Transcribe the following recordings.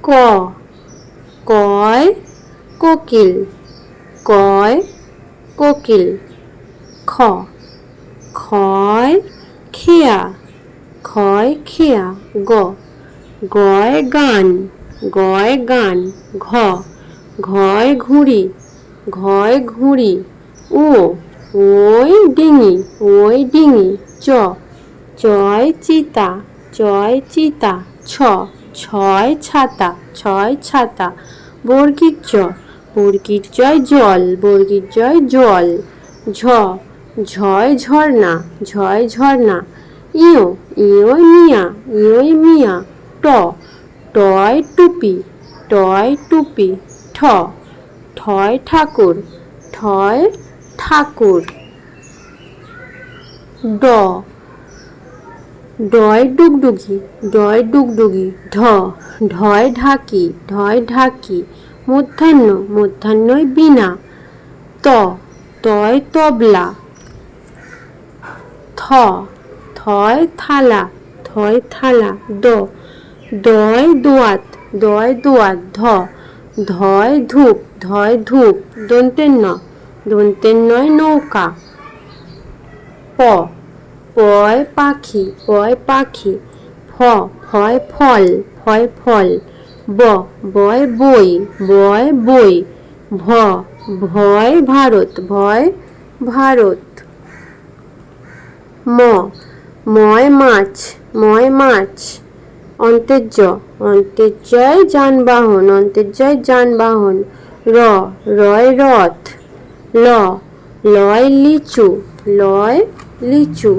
ক, কয় কোকিল, কয় কোকিল। খ, খয় খেয়া, খয় খেয়া। গ, গয় গান, গয় গান। ঘ, ঘয় ঘুড়ি, ঘয় ঘুড়ি। ও, ওই ডিঙি, ওই ডিঙি। চ, চয় চিতা, চয় চিতা। ছ, ছয় ছাতা, ছয় ছাতা। বর্গীর জ, বর্গীর জয় জল, বর্গীর জয় জল। ঝ, ঝয় ঝর্ণা, ঝয় ঝর্ণা। ইয়, ইয়ই মিয়া, ইয়ই মিয়া। ট, টয় টুপি, টয় টুপি। ঠ, ঠয় ঠাকুর, ঠয় ঠাকুর। ড, ডয় ডুগডুগি, ডয় ডুগডুগি। ঢ, ঢয় ঢাকি, ঢয় ঢাকি। মূর্ধন্য, মূর্ধন্যই বীণা। ত, তয় তবলা। থ, থয় থালা, থয় থালা। দ, দয় দোয়াত, দয় দোয়াত। ধ, ধয় ধূপ, ধয় ধূপ। দন্তের ন, দন্তের নয় নৌকা। প, পয় পাখি, পয় পাখি। ফ, ফয় ফল, ফয় ফল। ব, বয় বই, বয় বই। ভ, ভয় ভারত, ভয় ভারত। ম, ময় মাছ, ময় মাছ। অন্তের জ, অন্তের জয় যানবাহন, অন্তের জয় যানবাহন। র, রয় রথ। ল, লয় লিচু, লয় লিচু।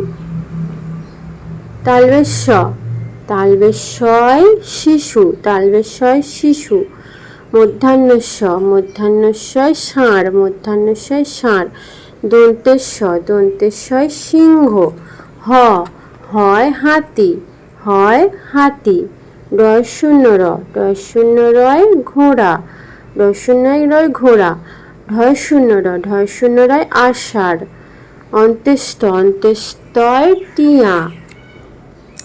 তালবেশ স, তালবেশ সয় শিশু, তালবেশ সয় শিশু। মূর্ধন্য স, মূর্ধন্য সয় ষাঁড়, মূর্ধন্য সয় ষাঁড়। দন্তের স, দন্তের সয় সিংহ। হ, হয় হাতি, হয় হাতি। ডয় শূন্য র, ডয় শূন্য রয় ঘোড়া, ডয় শূন্য রয় ঘোড়া। ঢয় শূন্য র, ঢয় শূন্য রয় আষাঢ়। অন্ত্যেষ্ট, অন্ত্যেষ্টয় টিয়া।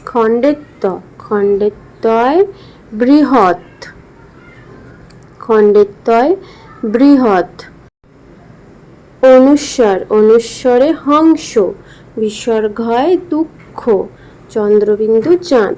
খণ্ডের ত, খণ্ডের তয় বৃহৎ, খণ্ডের তয় বৃহৎ। অনুস্বার, অনুস্বরে হংস। বিসর্গয় দুঃখ। চন্দ্রবিন্দু চাঁদ।